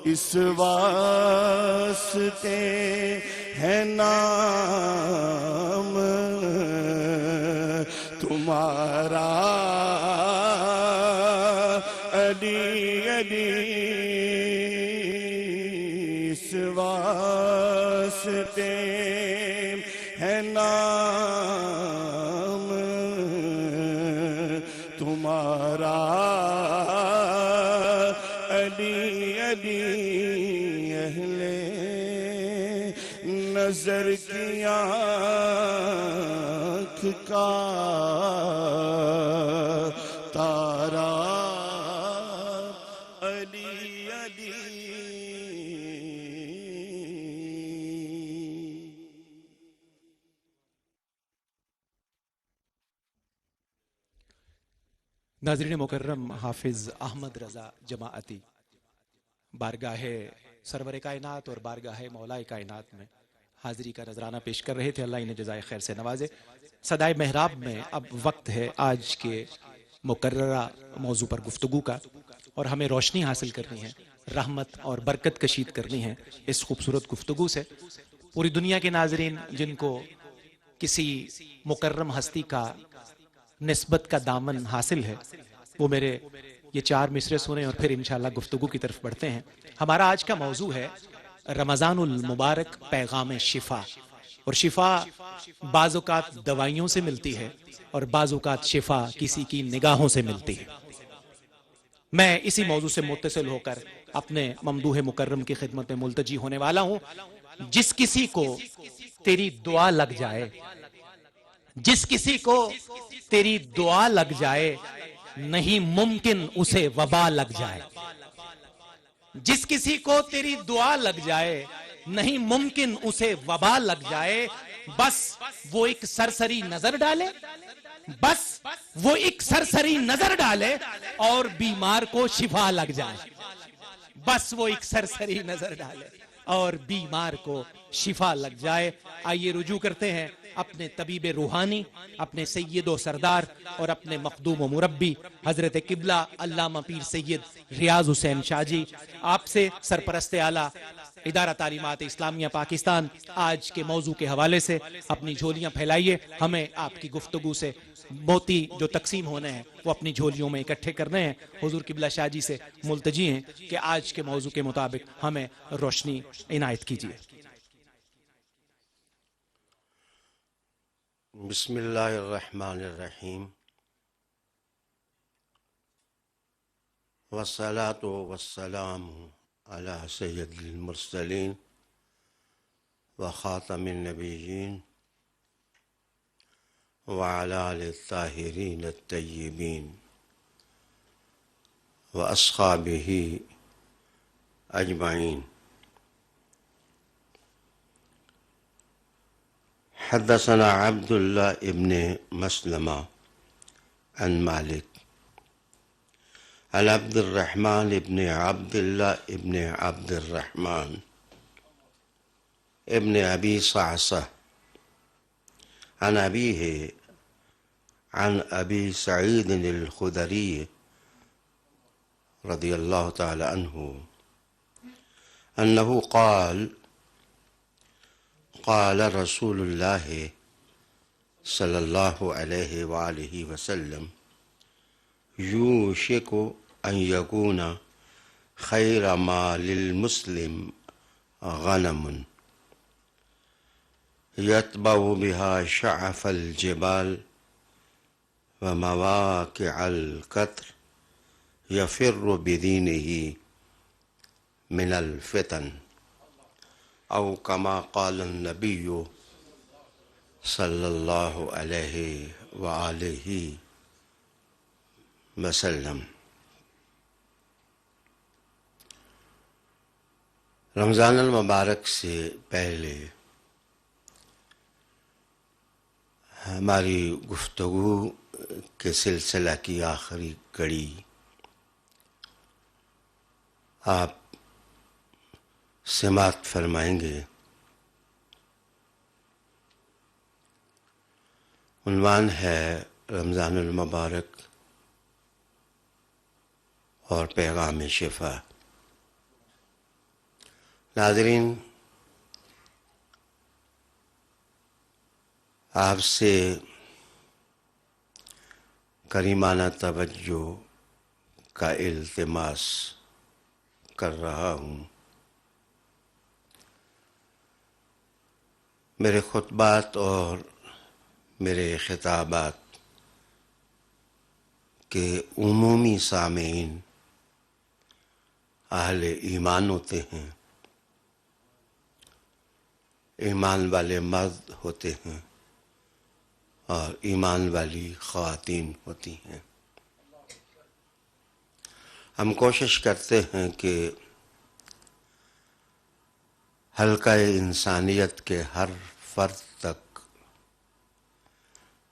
اس واسطے ہے نام تمہارا علی علی، اس واسطے ہے نام تمہارا علی علی۔ اہل نظر کی آنکھ کا تارا علی علی۔ ناظرین مکرم، حافظ احمد رضا جماعتی بارگاہ سرور کائنات اور بارگاہ مولا کائنات میں حاضری کا نذرانہ پیش کر رہے تھے۔ اللہ انہیں جزائے خیر سے نوازے۔ صدائے محراب میں اب وقت ہے آج کے مقررہ موضوع پر گفتگو کا، اور ہمیں روشنی حاصل کرنی ہے، رحمت اور برکت کشید کرنی ہے اس خوبصورت گفتگو سے۔ پوری دنیا کے ناظرین جن کو کسی مکرم ہستی کا نسبت کا دامن حاصل ہے، وہ میرے یہ 4 مصرے سنیں اور پھر انشاءاللہ گفتگو کی طرف بڑھتے ہیں۔ ہمارا آج کا موضوع ہے رمضان المبارک پیغام شفا۔ اور شفا بعض اوقات دوائیوں سے ملتی ہے اور بعض اوقات شفا کسی کی نگاہوں سے ملتی ہے۔ میں اسی موضوع سے متصل ہو کر اپنے ممدوح مکرم کی خدمت میں ملتجی ہونے والا ہوں۔ جس کسی کو تیری دعا لگ جائے، جس کسی کو تیری دعا لگ جائے، نہیں ممکن اسے وبا لگ جائے۔ جس کسی کو تیری دعا لگ جائے، نہیں ممکن اسے وبا لگ جائے۔ بس وہ ایک سرسری نظر ڈالے، بس وہ ایک سرسری نظر ڈالے اور بیمار کو شفا لگ جائے۔ بس وہ ایک سرسری نظر ڈالے اور بیمار کو شفا لگ جائے۔ آئیے رجوع کرتے ہیں اپنے طبیب روحانی، اپنے سید و سردار اور اپنے مخدوم و مربی حضرت قبلہ علامہ پیر سید ریاض حسین شاہ جی، آپ سے سرپرست اعلیٰ ادارہ تعلیمات اسلامیہ پاکستان آج کے موضوع کے حوالے سے اپنی جھولیاں پھیلائیے۔ ہمیں آپ کی گفتگو سے موتی جو تقسیم ہونے ہیں وہ اپنی جھولیوں میں اکٹھے کرنے ہیں۔ حضور قبلہ شاہ جی سے ملتجی ہیں کہ آج کے موضوع کے مطابق ہمیں روشنی عنایت کیجیے۔ بسم اللہ الرحمن الرحیم، والصلاة والسلام علی سید المرسلین وخاتم النبیین وعلی آلہ الطاہرین الطیبین واصحابہ اجمعین۔ حدثنا عبد الله ابن مسلمة عن مالك عن عبد الرحمن ابن عبد الله ابن عبد الرحمن ابن أبي صعصة عن أبيه عن أبي سعيد الخدري رضي الله تعالى عنه أنه قال قال رسول الله صلى الله عليه وآله وسلم يوشك أن يكون خير ما للمسلم غنم يتبع بها شعف الجبال ومواقع القطر يفر بدينه من الفتن، أو كما قال النبي صلی اللہ علیہ وآلہ وسلم۔ رمضان المبارک سے پہلے ہماری گفتگو کے سلسلہ کی آخری کڑی آپ سماعت فرمائیں گے۔ عنوان ہے رمضان المبارک اور پیغام شفا۔ ناظرین، آپ سے کریمانہ توجہ کا التماس کر رہا ہوں۔ میرے خطبات اور میرے خطابات کے عمومی سامعین اہل ایمان ہوتے ہیں، ایمان والے مرد ہوتے ہیں اور ایمان والی خواتین ہوتی ہیں۔ ہم کوشش کرتے ہیں کہ حلقہ انسانیت کے ہر فرد تک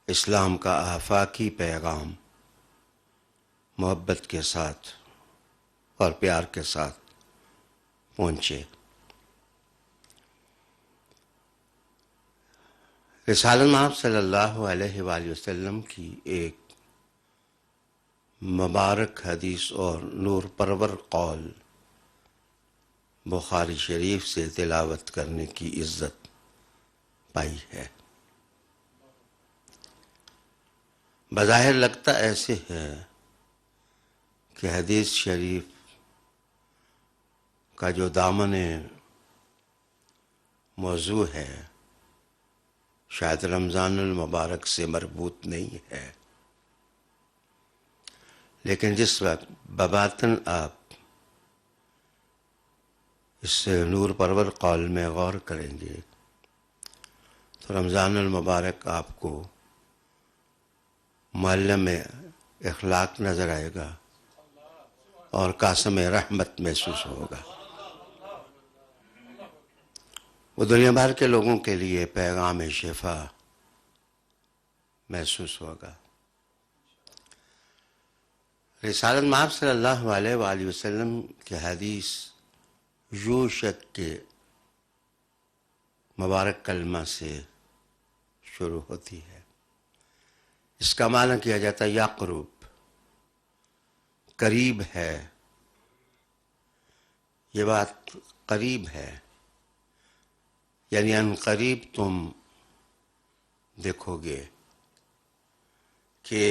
اسلام کا آفاقی پیغام محبت کے ساتھ اور پیار کے ساتھ پہنچے۔ رسالت مآب صلی اللہ علیہ وآلہ وسلم کی ایک مبارک حدیث اور نور پرور قول بخاری شریف سے تلاوت کرنے کی عزت پائی ہے۔ بظاہر لگتا ایسے ہے کہ حدیث شریف کا جو دامن موضوع ہے شاید رمضان المبارک سے مربوط نہیں ہے، لیکن جس وقت بباطن آپ اس نور پرور قول میں غور کریں گے تو رمضان المبارک آپ کو معلم اخلاق نظر آئے گا اور قاسم رحمت محسوس ہوگا۔ وہ دنیا بھر کے لوگوں کے لیے پیغام شفا محسوس ہوگا۔ رسالت مآب صلی اللہ علیہ وآلہ وسلم کی حدیث یوشک کے مبارک کلمہ سے شروع ہوتی ہے۔ اس کا معنی کیا جاتا ہے یقرب، قریب ہے، یہ بات قریب ہے، یعنی ان قریب تم دیکھو گے کہ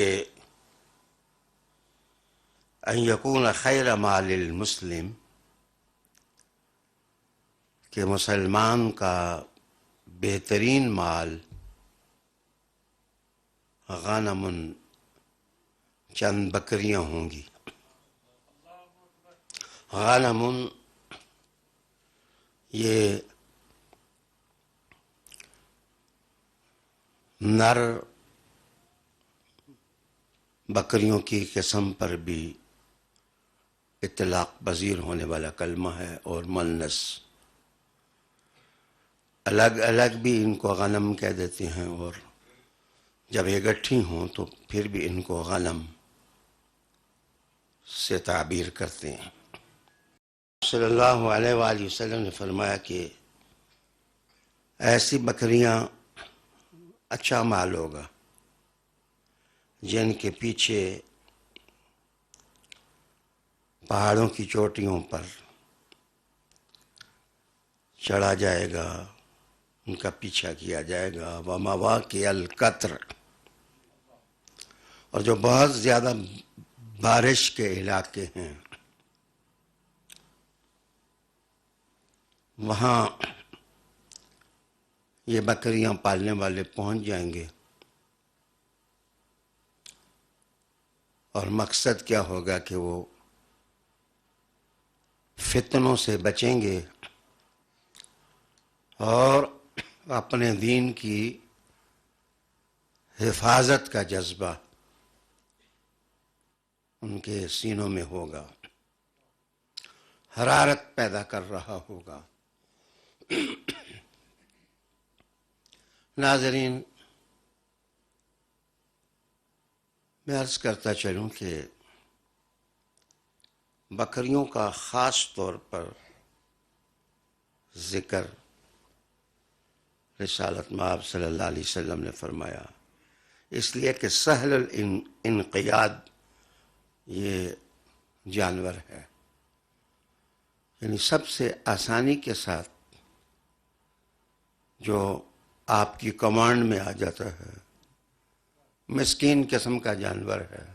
ان یکون خیر مال المسلم، کہ مسلمان کا بہترین مال غنم چند بکریاں ہوں گی۔ غنم یہ نر بکریوں کی قسم پر بھی اطلاق پذیر ہونے والا کلمہ ہے، اور مؤنث الگ الگ بھی ان کو غنم کہہ دیتے ہیں، اور جب اکٹھی ہوں تو پھر بھی ان کو غنم سے تعبیر کرتے ہیں۔ صلی اللہ علیہ وآلہ وسلم نے فرمایا کہ ایسی بکریاں اچھا مال ہوگا جن کے پیچھے پہاڑوں کی چوٹیوں پر چڑھا جائے گا، ان کا پیچھا کیا جائے گا، وَمَوَاقِعَ الْقَطْرِ، اور جو بہت زیادہ بارش کے علاقے ہیں وہاں یہ بکریاں پالنے والے پہنچ جائیں گے، اور مقصد کیا ہوگا کہ وہ فتنوں سے بچیں گے اور اپنے دین کی حفاظت کا جذبہ ان کے سینوں میں ہوگا، حرارت پیدا کر رہا ہوگا۔ ناظرین، میں عرض کرتا چلوں کہ بکریوں کا خاص طور پر ذکر رسالت مآب صلی اللہ علیہ وسلم نے فرمایا، اس لیے کہ سہل الانقیاد یہ جانور ہے، یعنی سب سے آسانی کے ساتھ جو آپ کی کمانڈ میں آ جاتا ہے، مسکین قسم کا جانور ہے،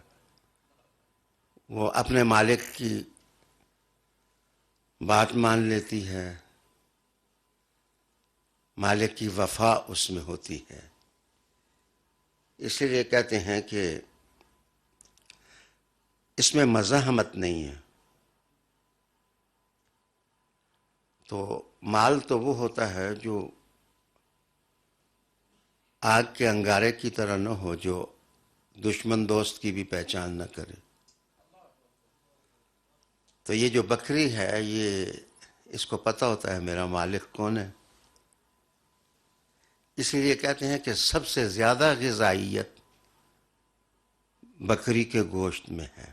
وہ اپنے مالک کی بات مان لیتی ہے، مالک کی وفا اس میں ہوتی ہے۔ اس لیے کہتے ہیں کہ اس میں مزاحمت نہیں ہے۔ تو مال تو وہ ہوتا ہے جو آگ کے انگارے کی طرح نہ ہو، جو دشمن دوست کی بھی پہچان نہ کرے۔ تو یہ جو بکری ہے، یہ اس کو پتہ ہوتا ہے میرا مالک کون ہے، اس لیے کہتے ہیں کہ سب سے زیادہ غذائیت بکری کے گوشت میں ہے،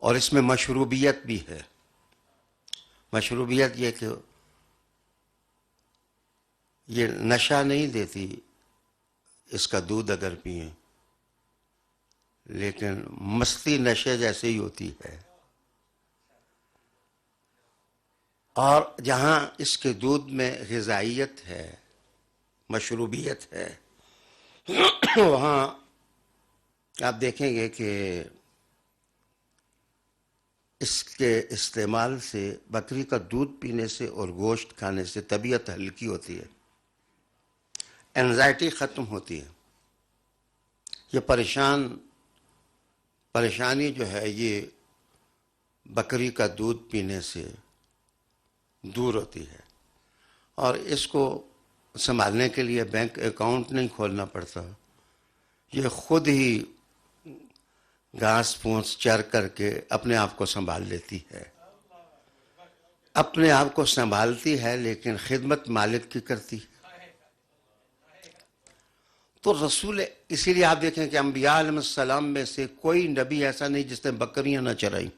اور اس میں مشروبیت بھی ہے۔ مشروبیت یہ کہ یہ نشہ نہیں دیتی اس کا دودھ اگر پئیں، لیکن مستی نشے جیسے ہی ہوتی ہے۔ اور جہاں اس کے دودھ میں غذائیت ہے، مشروبیت ہے، وہاں آپ دیکھیں گے کہ اس کے استعمال سے، بکری کا دودھ پینے سے اور گوشت کھانے سے طبیعت ہلکی ہوتی ہے، اینزائٹی ختم ہوتی ہے، یہ پریشانی جو ہے یہ بکری کا دودھ پینے سے دور ہوتی ہے۔ اور اس کو سنبھالنے کے لیے بینک اکاؤنٹ نہیں کھولنا پڑتا، یہ خود ہی گھاس پھوس چر کر کے اپنے آپ کو سنبھال لیتی ہے، اپنے آپ کو سنبھالتی ہے، لیکن خدمت مالک کی کرتی ہے۔ تو رسول، اسی لیے آپ دیکھیں کہ انبیاء علیہ السلام میں سے کوئی نبی ایسا نہیں جس نے بکریاں نہ چرائی،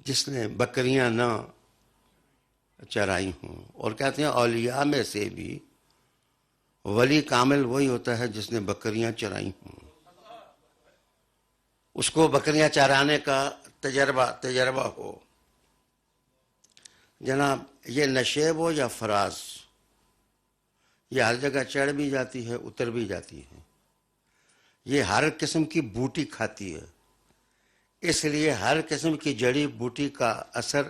جس نے بکریاں نہ چرائی ہوں۔ اور کہتے ہیں اولیاء میں سے بھی ولی کامل وہی ہوتا ہے جس نے بکریاں چرائی ہوں، اس کو بکریاں چرانے کا تجربہ ہو۔ جناب یہ نشیب ہو یا فراز، یہ ہر جگہ چڑھ بھی جاتی ہے، اتر بھی جاتی ہے، یہ ہر قسم کی بوٹی کھاتی ہے، اس لیے ہر قسم کی جڑی بوٹی کا اثر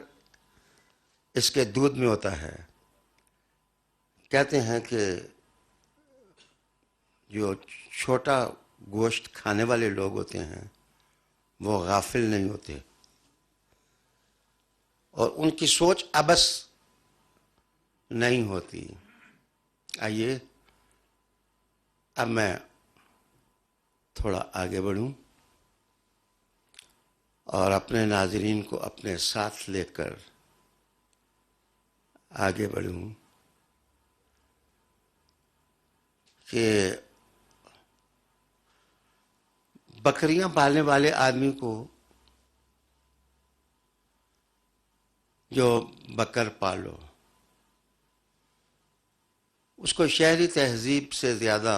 اس کے دودھ میں ہوتا ہے۔ کہتے ہیں کہ جو چھوٹا گوشت کھانے والے لوگ ہوتے ہیں وہ غافل نہیں ہوتے، اور ان کی سوچ ابس نہیں ہوتی۔ آئیے اب میں تھوڑا آگے بڑھوں اور اپنے ناظرین کو اپنے ساتھ لے کر آگے بڑھوں کہ بکریاں پالنے والے آدمی کو جو بکر پالو، اس کو شہری تہذیب سے زیادہ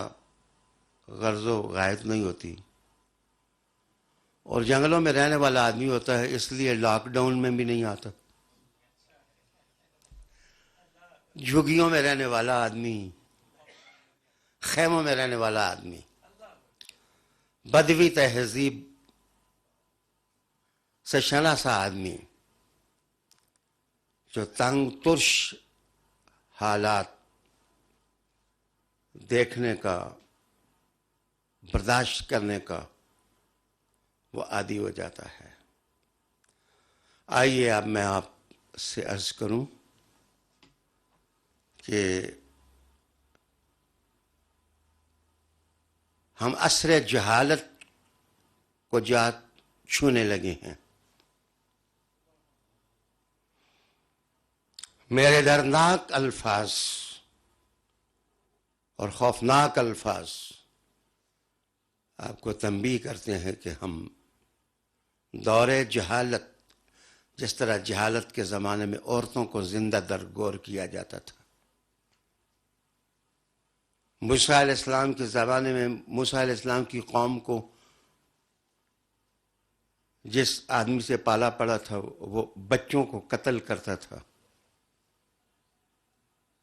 غرض و غائط نہیں ہوتی، اور جنگلوں میں رہنے والا آدمی ہوتا ہے، اس لیے لاک ڈاؤن میں بھی نہیں آتا۔ جھگیوں میں رہنے والا آدمی، خیموں میں رہنے والا آدمی، بدوی تہذیب سے شناسا آدمی، جو تنگ ترش حالات دیکھنے کا، برداشت کرنے کا وہ عادی ہو جاتا ہے۔ آئیے اب میں آپ سے عرض کروں کہ ہم عصر جہالت کو جا چھونے لگے ہیں۔ میرے دردناک الفاظ اور خوفناک الفاظ آپ کو تنبیہ کرتے ہیں کہ ہم دور جہالت، جس طرح جہالت کے زمانے میں عورتوں کو زندہ درگور کیا جاتا تھا، موسیٰ علیہ السلام کے زمانے میں موسیٰ علیہ السلام کی قوم کو جس آدمی سے پالا پڑا تھا وہ بچوں کو قتل کرتا تھا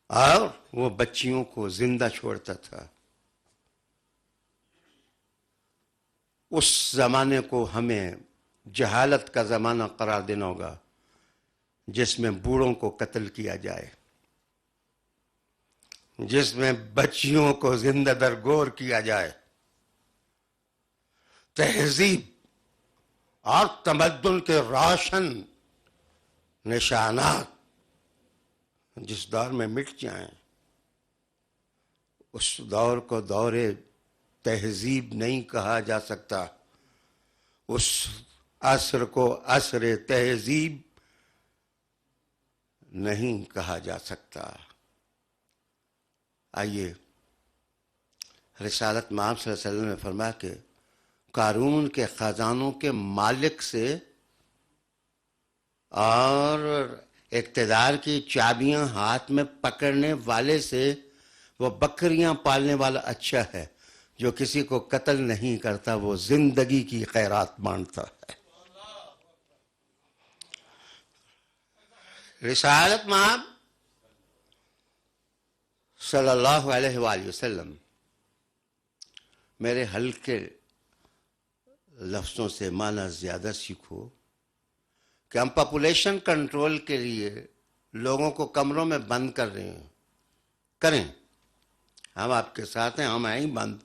اور وہ بچیوں کو زندہ چھوڑتا تھا. اس زمانے کو ہمیں جہالت کا زمانہ قرار دینا ہوگا جس میں بوڑھوں کو قتل کیا جائے، جس میں بچیوں کو زندہ درگور کیا جائے. تہذیب اور تمدن کے روشن نشانات جس دور میں مٹ جائیں، اس دور کو دور تہذیب نہیں کہا جا سکتا، اس عصر کو عصر تہذیب نہیں کہا جا سکتا. آئیے، رسالت مآب صلی اللہ علیہ وسلم نے فرمایا کہ قارون کے خزانوں کے مالک سے اور اقتدار کی چابیاں ہاتھ میں پکڑنے والے سے وہ بکریاں پالنے والا اچھا ہے جو کسی کو قتل نہیں کرتا، وہ زندگی کی خیرات بانٹتا ہے. رسالت مآب صلی اللہ علیہ وآلہ وسلم میرے ہلکے لفظوں سے معنی زیادہ سیکھو کہ ہم پاپولیشن کنٹرول کے لیے لوگوں کو کمروں میں بند کر رہے ہیں. کریں، ہم آپ کے ساتھ ہیں، ہم آئیں بند.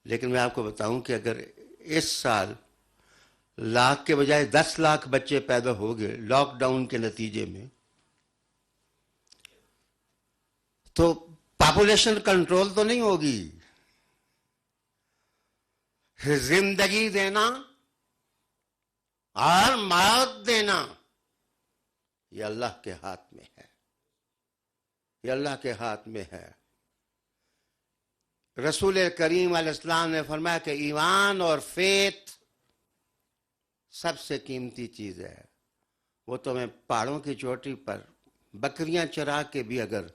لیکن میں آپ کو بتاؤں کہ اگر اس سال 1,00,000 کے بجائے 10 لاکھ بچے پیدا ہو گئے لاک ڈاؤن کے نتیجے میں، تو پاپولیشن کنٹرول تو نہیں ہوگی. زندگی دینا اور موت دینا یہ اللہ کے ہاتھ میں ہے، یہ اللہ کے ہاتھ میں ہے. رسول کریم علیہ السلام نے فرمایا کہ ایمان اور فیت سب سے قیمتی چیز ہے. وہ تمہیں پہاڑوں کی چوٹی پر بکریاں چرا کے بھی اگر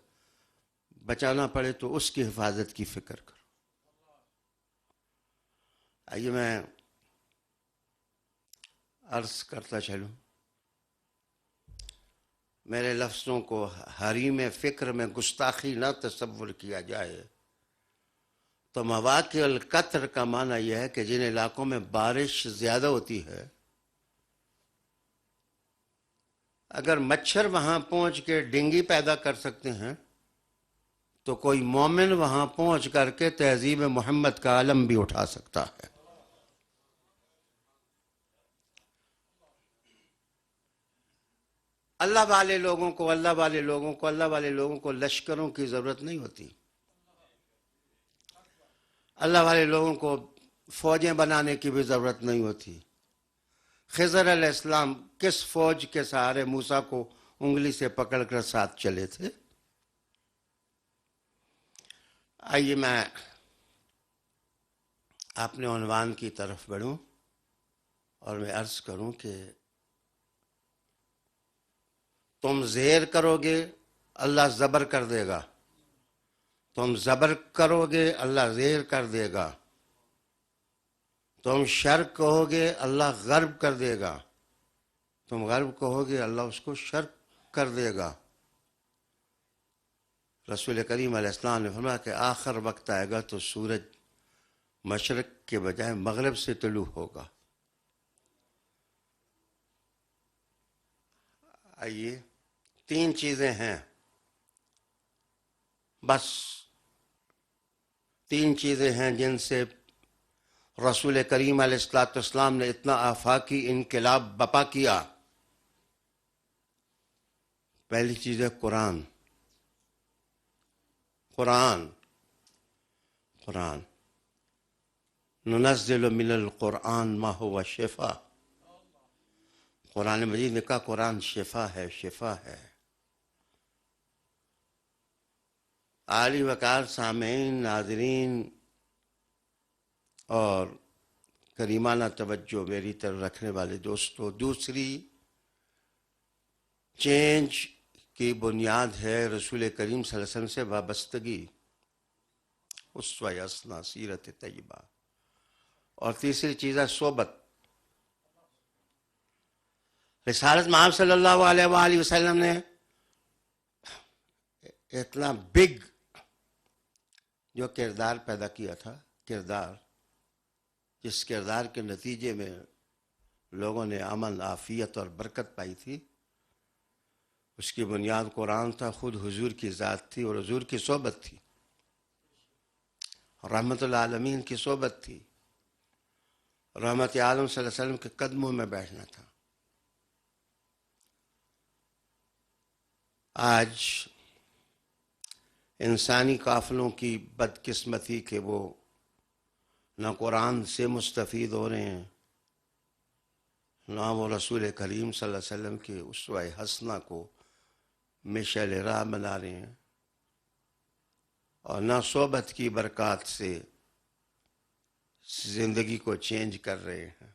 بچانا پڑے تو اس کی حفاظت کی فکر کرو. آئیے میں عرض کرتا چلوں، میرے لفظوں کو حریم فکر میں گستاخی نہ تصور کیا جائے تو مواقع القطر کا معنی یہ ہے کہ جن علاقوں میں بارش زیادہ ہوتی ہے اگر مچھر وہاں پہنچ کے ڈینگی پیدا کر سکتے ہیں تو کوئی مومن وہاں پہنچ کر کے تہذیب محمد کا علم بھی اٹھا سکتا ہے. اللہ والے لوگوں کو اللہ والے لوگوں کو اللہ والے لوگوں کو لشکروں کی ضرورت نہیں ہوتی. اللہ والے لوگوں کو فوجیں بنانے کی بھی ضرورت نہیں ہوتی. خضر علیہ السلام کس فوج کے سہارے موسیٰ کو انگلی سے پکڑ کر ساتھ چلے تھے؟ آئیے میں اپنے عنوان کی طرف بڑھوں اور میں عرض کروں کہ تم زیر کرو گے اللہ زبر کر دے گا، تم زبر کرو گے اللہ زیر کر دے گا، تم شرق کہو گے اللہ غرب کر دے گا، تم غرب کہو گے اللہ اس کو شرق کر دے گا. رسول کریم علیہ السلام نے فرمایا کہ آخر وقت آئے گا تو سورج مشرق کے بجائے مغرب سے طلوع ہوگا. آئیے، 3 چیزیں ہیں، بس 3 چیزیں ہیں جن سے رسول کریم علیہ السلام نے اتنا آفاقی انقلاب بپا کیا. پہلی چیز ہے قرآن. قرآن ننزل من القرآن ما هو شفا. قرآن مجید نے کہا قرآن شفا ہے، شفا ہے. عالی وقار سامعین، ناظرین اور کریمانہ توجہ میری طرف رکھنے والے دوستو، دوسری چینج کی بنیاد ہے رسول کریم صلی اللہ علیہ وسلم سے وابستگی، اسوہ حسنہ، سیرت طیبہ. اور تیسری چیز ہے صحبت. رسالت محمد صلی اللہ علیہ وآلہ وسلم نے اتنا بگ جو کردار پیدا کیا تھا، کردار جس کردار کے نتیجے میں لوگوں نے امن، عافیت اور برکت پائی تھی، اس کی بنیاد قرآن تھا، خود حضور کی ذات تھی اور حضور کی صحبت تھی، رحمت العالمین کی صحبت تھی، رحمت عالم صلی اللہ علیہ وسلم کے قدموں میں بیٹھنا تھا۔ آج انسانی قافلوں کی بدقسمتی کہ وہ نہ قرآن سے مستفید ہو رہے ہیں، نہ وہ رسول کریم صلی اللہ علیہ وسلم کے اسوہ حسنہ کو مشعل راہ بنا رہے ہیں، اور نہ صحبت کی برکات سے زندگی کو چینج کر رہے ہیں۔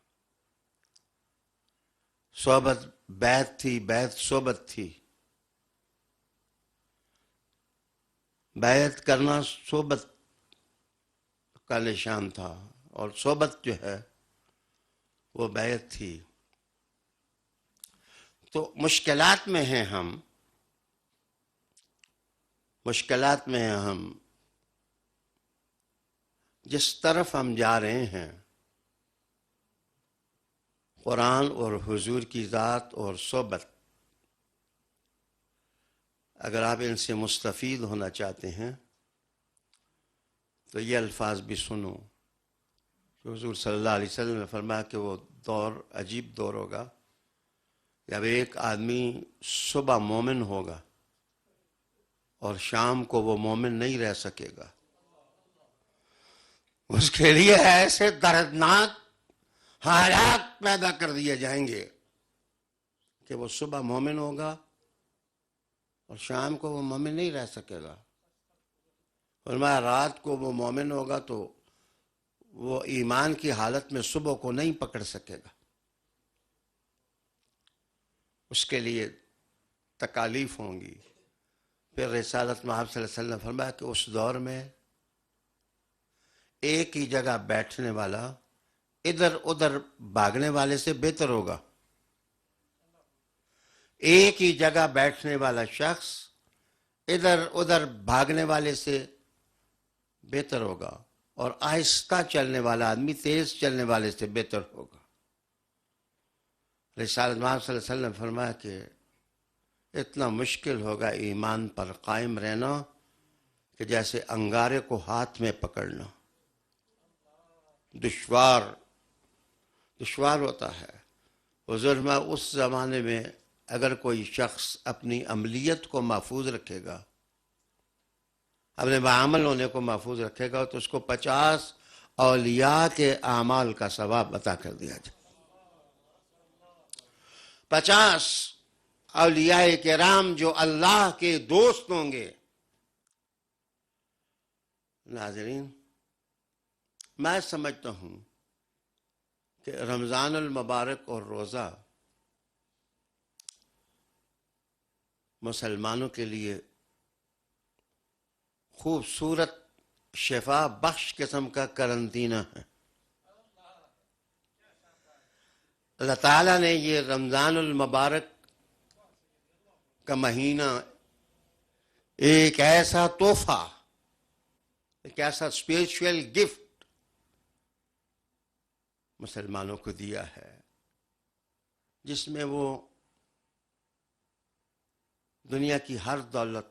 صحبت بیعت تھی، بیعت صحبت تھی، بیعت کرنا صحبت کا نشان تھا، اور صحبت جو ہے وہ بیعت تھی۔ تو مشکلات میں ہیں ہم، مشکلات میں ہیں ہم۔ جس طرف ہم جا رہے ہیں، قرآن اور حضور کی ذات اور صحبت، اگر آپ ان سے مستفید ہونا چاہتے ہیں تو یہ الفاظ بھی سنو کہ حضور صلی اللہ علیہ وسلم نے فرمایا کہ وہ دور عجیب دور ہوگا جب ایک آدمی صبح مومن ہوگا اور شام کو وہ مومن نہیں رہ سکے گا۔ اس کے لیے ایسے دردناک حالات پیدا کر دیے جائیں گے کہ وہ صبح مومن ہوگا اور شام کو وہ مومن نہیں رہ سکے گا۔ فرمایا رات کو وہ مومن ہوگا تو وہ ایمان کی حالت میں صبح کو نہیں پکڑ سکے گا۔ اس کے لیے تکالیف ہوں گی۔ پھر رسالت محمد صلی اللہ علیہ وسلم نے فرمایا کہ اس دور میں ایک ہی جگہ بیٹھنے والا ادھر ادھر بھاگنے والے سے بہتر ہوگا۔ ایک ہی جگہ بیٹھنے والا شخص ادھر ادھر بھاگنے والے سے بہتر ہوگا، اور آہستہ چلنے والا آدمی تیز چلنے والے سے بہتر ہوگا۔ رسالت محمد صلی اللہ علیہ وسلم نے فرمایا کہ اتنا مشکل ہوگا ایمان پر قائم رہنا کہ جیسے انگارے کو ہاتھ میں پکڑنا، دشوار ہوتا ہے۔ حضور میں اس زمانے میں اگر کوئی شخص اپنی عملیت کو محفوظ رکھے گا، اپنے بعمل ہونے کو محفوظ رکھے گا، تو اس کو 50 اولیاء کے اعمال کا ثواب عطا کر دیا جائے۔ 50 اولیاء کرام جو اللہ کے دوست ہوں گے۔ ناظرین، میں سمجھتا ہوں کہ رمضان المبارک اور روزہ مسلمانوں کے لیے خوبصورت شفا بخش قسم کا قرنطینہ ہے۔ اللہ تعالیٰ نے یہ رمضان المبارک کا مہینہ ایک ایسا تحفہ، ایک ایسا اسپیریچول گفٹ مسلمانوں کو دیا ہے جس میں وہ دنیا کی ہر دولت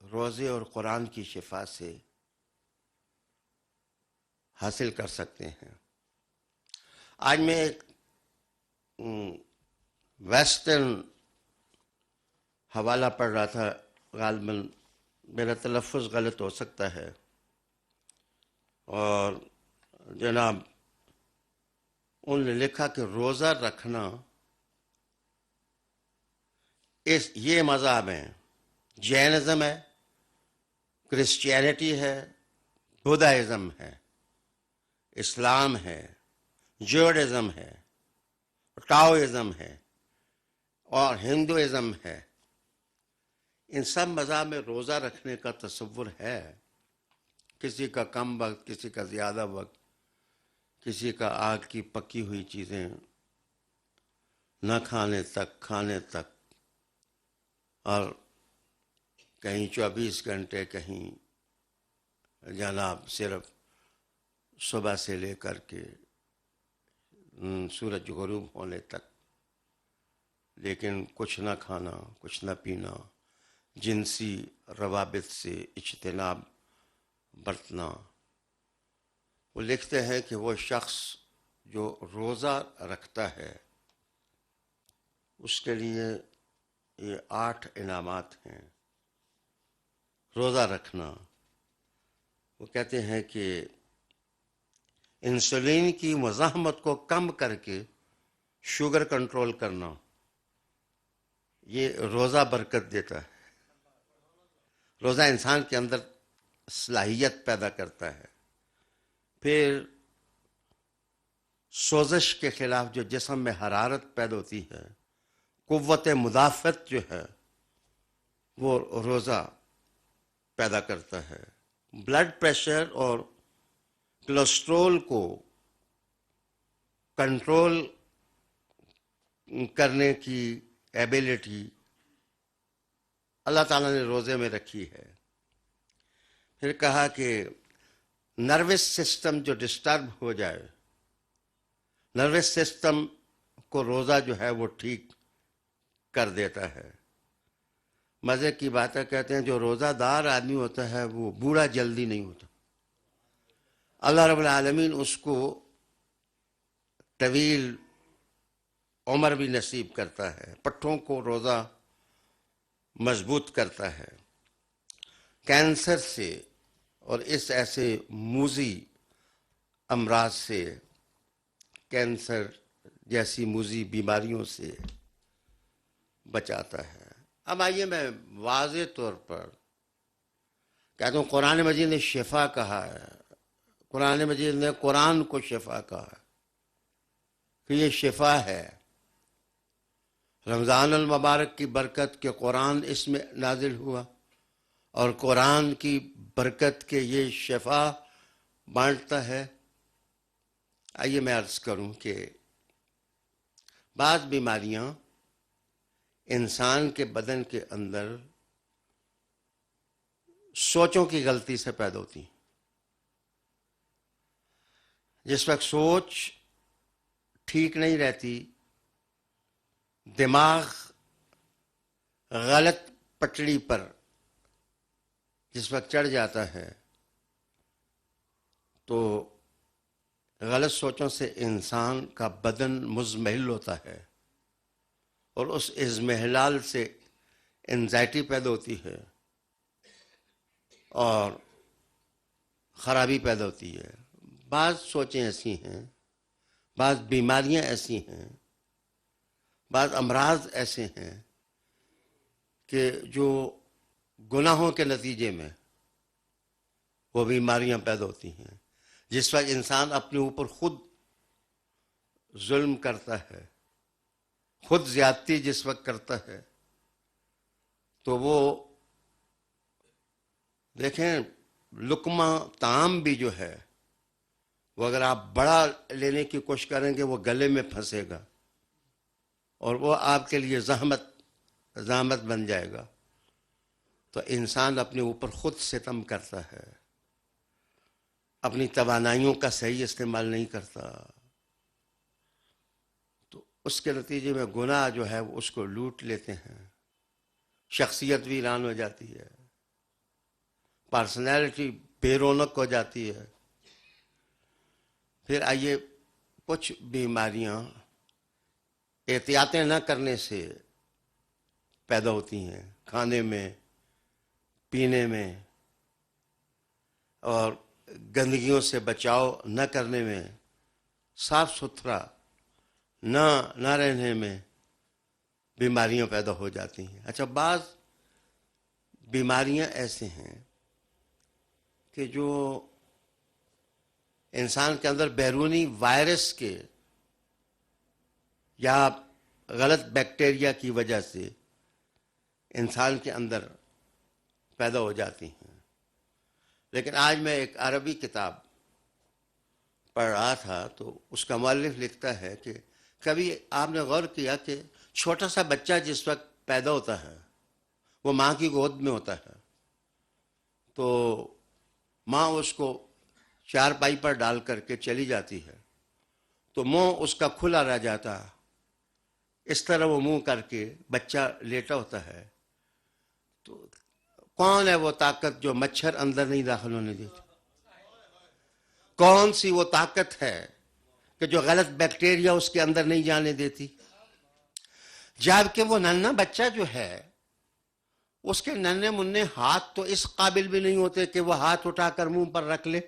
روزے اور قرآن کی شفا سے حاصل کر سکتے ہیں۔ آج میں ایک ویسٹرن حوالہ پڑھ رہا تھا، غالباً میرا تلفظ غلط ہو سکتا ہے، اور جناب انہوں نے لکھا کہ روزہ رکھنا یہ مذہب ہیں، جینزم ہے، کرسچینٹی ہے، بدھائزم ہے، اسلام ہے، جوڈازم ہے، ٹاؤازم ہے اور ہندوازم ہے۔ ان سب مذاہب میں روزہ رکھنے کا تصور ہے، کسی کا کم وقت، کسی کا زیادہ وقت، کسی کا آگ کی پکی ہوئی چیزیں نہ کھانے تک، کھانے تک، اور کہیں 24 گھنٹے، کہیں جناب صرف صبح سے لے کر کے سورج غروب ہونے تک، لیکن کچھ نہ کھانا، کچھ نہ پینا، جنسی روابط سے اجتناب برتنا۔ وہ لکھتے ہیں کہ وہ شخص جو روزہ رکھتا ہے اس کے لیے یہ 8 انعامات ہیں۔ روزہ رکھنا، وہ کہتے ہیں کہ انسولین کی مزاحمت کو کم کر کے شوگر کنٹرول کرنا، یہ روزہ برکت دیتا ہے۔ روزہ انسان کے اندر صلاحیت پیدا کرتا ہے۔ پھر سوزش کے خلاف جو جسم میں حرارت پیدا ہوتی ہے، قوت مدافعت جو ہے وہ روزہ پیدا کرتا ہے۔ بلڈ پریشر اور کولیسٹرول کو کنٹرول کرنے کی ایبیلٹی اللہ تعالیٰ نے روزے میں رکھی ہے۔ پھر کہا کہ نروس سسٹم جو ڈسٹرب ہو جائے، نروس سسٹم کو روزہ جو ہے وہ ٹھیک کر دیتا ہے۔ مزے کی باتیں کہتے ہیں جو روزہ دار آدمی ہوتا ہے وہ بوڑھا جلدی نہیں ہوتا۔ اللہ رب العالمین اس کو طویل عمر بھی نصیب کرتا ہے۔ پٹھوں کو روزہ مضبوط کرتا ہے۔ کینسر سے اور اس ایسے موذی امراض سے، کینسر جیسی موذی بیماریوں سے بچاتا ہے۔ اب آئیے میں واضح طور پر کہتا ہوں، قرآن مجید نے شفا کہا ہے، قرآن مجید نے قرآن کو شفا کہا ہے کہ یہ شفا ہے۔ رمضان المبارک کی برکت کے قرآن اس میں نازل ہوا، اور قرآن کی برکت کے یہ شفا بانٹتا ہے۔ آئیے میں عرض کروں کہ بعض بیماریاں انسان کے بدن کے اندر سوچوں کی غلطی سے پیدا ہوتی ہیں۔ جس وقت سوچ ٹھیک نہیں رہتی، دماغ غلط پٹڑی پر جس وقت چڑھ جاتا ہے تو غلط سوچوں سے انسان کا بدن مزمحل ہوتا ہے، اور اس اضمحلال سے انزائٹی پیدا ہوتی ہے اور خرابی پیدا ہوتی ہے۔ بعض سوچیں ایسی ہیں، بعض بیماریاں ایسی ہیں، بعض امراض ایسے ہیں کہ جو گناہوں کے نتیجے میں وہ بیماریاں پیدا ہوتی ہیں۔ جس وقت انسان اپنے اوپر خود ظلم کرتا ہے، خود زیادتی جس وقت کرتا ہے، تو وہ دیکھیں لقمہ طعام بھی جو ہے وہ اگر آپ بڑا لینے کی کوشش کریں گے وہ گلے میں پھنسے گا اور وہ آپ کے لیے زحمت بن جائے گا۔ تو انسان اپنے اوپر خود ستم کرتا ہے، اپنی توانائیوں کا صحیح استعمال نہیں کرتا، تو اس کے نتیجے میں گناہ جو ہے وہ اس کو لوٹ لیتے ہیں، شخصیت ویران ہو جاتی ہے، پرسنالٹی بے رونق ہو جاتی ہے۔ پھر آئیے کچھ بیماریاں احتیاطیں نہ کرنے سے پیدا ہوتی ہیں، کھانے میں، پینے میں، اور گندگیوں سے بچاؤ نہ کرنے میں، صاف ستھرا نہ رہنے میں بیماریاں پیدا ہو جاتی ہیں۔ اچھا، بعض بیماریاں ایسے ہیں کہ جو انسان کے اندر بیرونی وائرس کے یا غلط بیکٹیریا کی وجہ سے انسان کے اندر پیدا ہو جاتی ہیں۔ لیکن آج میں ایک عربی کتاب پڑھ رہا تھا تو اس کا مؤلف لکھتا ہے کہ کبھی آپ نے غور کیا کہ چھوٹا سا بچہ جس وقت پیدا ہوتا ہے وہ ماں کی گود میں ہوتا ہے تو ماں اس کو چارپائی پر ڈال کر کے چلی جاتی ہے تو منہ اس کا کھلا رہ جاتا ہے، اس طرح وہ منہ کر کے بچہ لیٹا ہوتا ہے. تو کون ہے وہ طاقت جو مچھر اندر نہیں داخل ہونے دیتی؟ کون سی وہ طاقت ہے کہ جو غلط بیکٹیریا اس کے اندر نہیں جانے دیتی؟ جبکہ وہ ننھا بچہ جو ہے اس کے ننھے منھے ہاتھ تو اس قابل بھی نہیں ہوتے کہ وہ ہاتھ اٹھا کر منہ پر رکھ لے.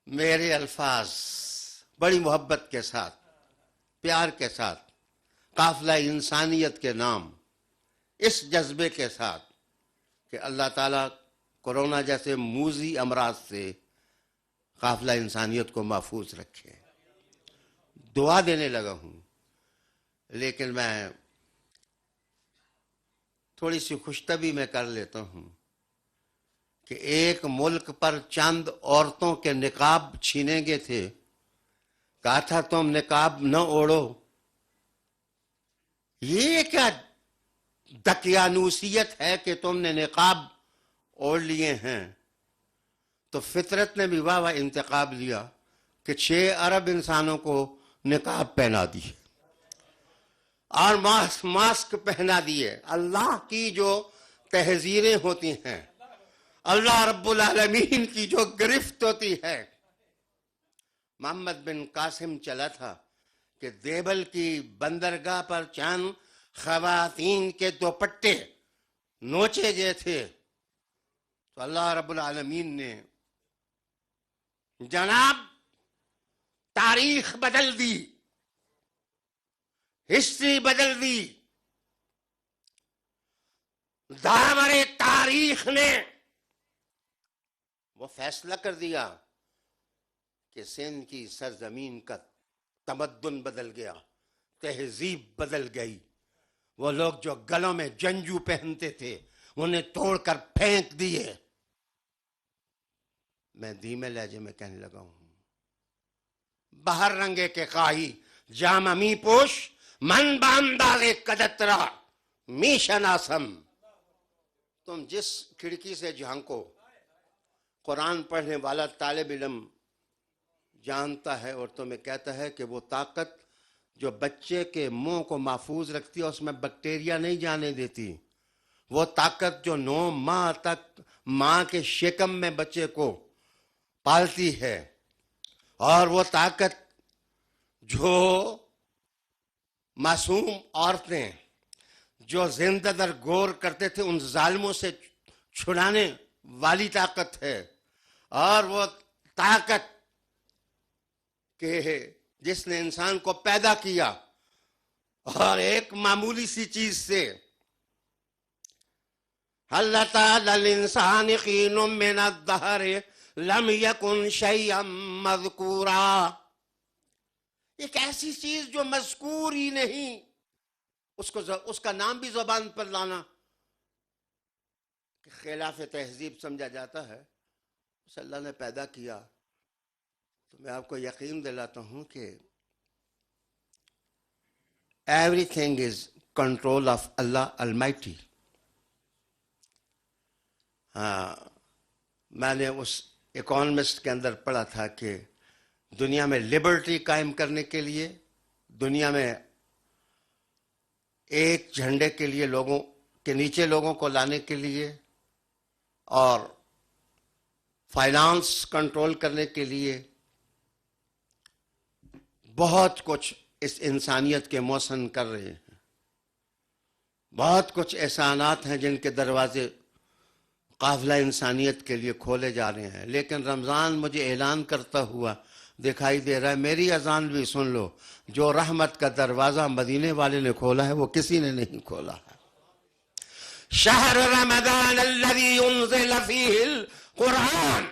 میرے الفاظ بڑی محبت کے ساتھ، پیار کے ساتھ، قافلہ انسانیت کے نام، اس جذبے کے ساتھ کہ اللہ تعالیٰ کورونا جیسے موذی امراض سے قافلہ انسانیت کو محفوظ رکھے، دعا دینے لگا ہوں. لیکن میں تھوڑی سی خوشطبی میں کر لیتا ہوں کہ ایک ملک پر چند عورتوں کے نقاب چھینیں گے تھے، کہا تھا تم نقاب نہ اوڑھو. یہ کیا دقیانوسیت ہے کہ تم نے نقاب اوڑھ لیے ہیں؟ تو فطرت نے بھی واہ واہ انتخاب لیا کہ 6 ارب انسانوں کو نقاب پہنا دی اور ماسک پہنا دیے. اللہ کی جو تحذیریں ہوتی ہیں، اللہ رب العالمین کی جو گرفت ہوتی ہے. محمد بن قاسم چلا تھا کہ دیبل کی بندرگاہ پر چند خواتین کے دوپٹے نوچے گئے تھے تو اللہ رب العالمین نے جناب تاریخ بدل دی، ہسٹری بدل دی. دامر تاریخ نے وہ فیصلہ کر دیا کہ سندھ کی سرزمین کا تمدن بدل گیا، تہذیب بدل گئی. وہ لوگ جو گلوں میں جنجو پہنتے تھے انہیں توڑ کر پھینک دیے. میں دھیمے لہجے میں کہنے لگا ہوں، بہر رنگے کے خواہی جام می پوش من باندازے کدترا می شناسم. تم جس کھڑکی سے جھانکو قرآن پڑھنے والا طالب علم جانتا ہے اور تمہیں کہتا ہے کہ وہ طاقت جو بچے کے منہ کو محفوظ رکھتی ہے اس میں بیکٹیریا نہیں جانے دیتی. وہ طاقت جو 9 ماہ تک ماں کے شکم میں بچے کو پالتی ہے، اور وہ طاقت جو معصوم عورتیں جو زندہ در گور کرتے تھے ان ظالموں سے چھڑانے والی طاقت ہے. اور وہ طاقت کہ جس نے انسان کو پیدا کیا اور ایک معمولی سی چیز سے حل تعالی الانسان حین من الدہر لم یکن شیئا مذکورا. ایک ایسی چیز جو مذکور ہی نہیں، اس کا نام بھی زبان پر لانا کہ خلاف تہذیب سمجھا جاتا ہے. اس اللہ نے پیدا کیا. تو میں آپ کو یقین دلاتا ہوں کہ every thing is control of Allah almighty. ہاں، میں نے اس اکانومسٹ کے اندر پڑھا تھا کہ دنیا میں لبرٹی قائم کرنے کے لیے، دنیا میں ایک جھنڈے کے لیے لوگوں کے نیچے لوگوں کو لانے کے لیے اور فائنانس کنٹرول کرنے کے لیے بہت کچھ اس انسانیت کے محسن کر رہے ہیں. بہت کچھ احسانات ہیں جن کے دروازے قافلہ انسانیت کے لیے کھولے جا رہے ہیں. لیکن رمضان مجھے اعلان کرتا ہوا دکھائی دے رہا ہے. میری اذان بھی سن لو، جو رحمت کا دروازہ مدینے والے نے کھولا ہے وہ کسی نے نہیں کھولا ہے. شہر رمضان الذی انزل فیہ القرآن،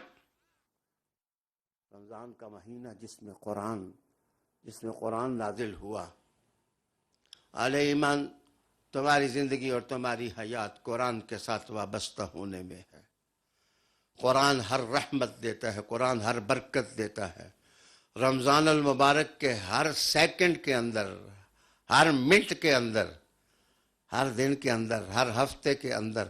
رمضان کا مہینہ جس میں قرآن نازل ہوا. علیہ ایمان، تمہاری زندگی اور تمہاری حیات قرآن کے ساتھ وابستہ ہونے میں ہے. قرآن ہر رحمت دیتا ہے، قرآن ہر برکت دیتا ہے. رمضان المبارک کے ہر سیکنڈ کے اندر، ہر منٹ کے اندر، ہر دن کے اندر، ہر ہفتے کے اندر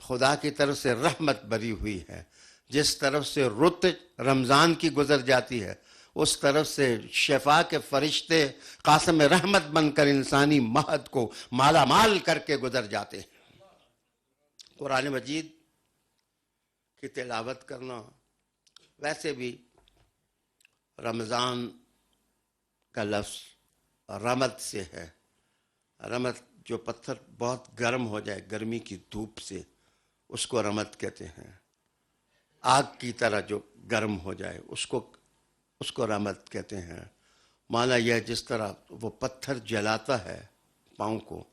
خدا کی طرف سے رحمت بری ہوئی ہے. جس طرف سے رت رمضان کی گزر جاتی ہے، اس طرف سے شفا کے فرشتے قاسم رحمت بن کر انسانی مہد کو مالا مال کر کے گزر جاتے ہیں. قرآن مجید کی تلاوت کرنا، ویسے بھی رمضان کا لفظ رمد سے ہے. رمد جو پتھر بہت گرم ہو جائے، گرمی کی دھوپ سے، اس کو رمد کہتے ہیں. آگ کی طرح جو گرم ہو جائے اس کو رمد کہتے ہیں. مانا یہ جس طرح وہ پتھر جلاتا ہے پاؤں کو.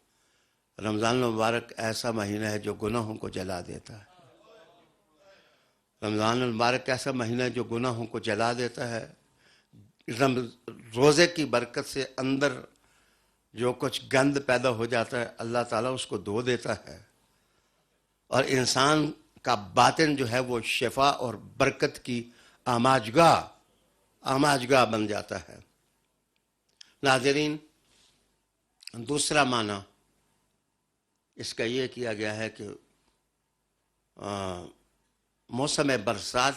رمضان المبارک ایسا مہینہ ہے جو گناہوں کو جلا دیتا ہے. رمضان المبارک ایسا مہینہ ہے جو گناہوں کو جلا دیتا ہے. روزے کی برکت سے اندر جو کچھ گند پیدا ہو جاتا ہے، اللہ تعالیٰ اس کو دھو دیتا ہے، اور انسان کا باطن جو ہے وہ شفا اور برکت کی آماجگاہ بن جاتا ہے. ناظرین، دوسرا معنی اس کا یہ کیا گیا ہے کہ موسم برسات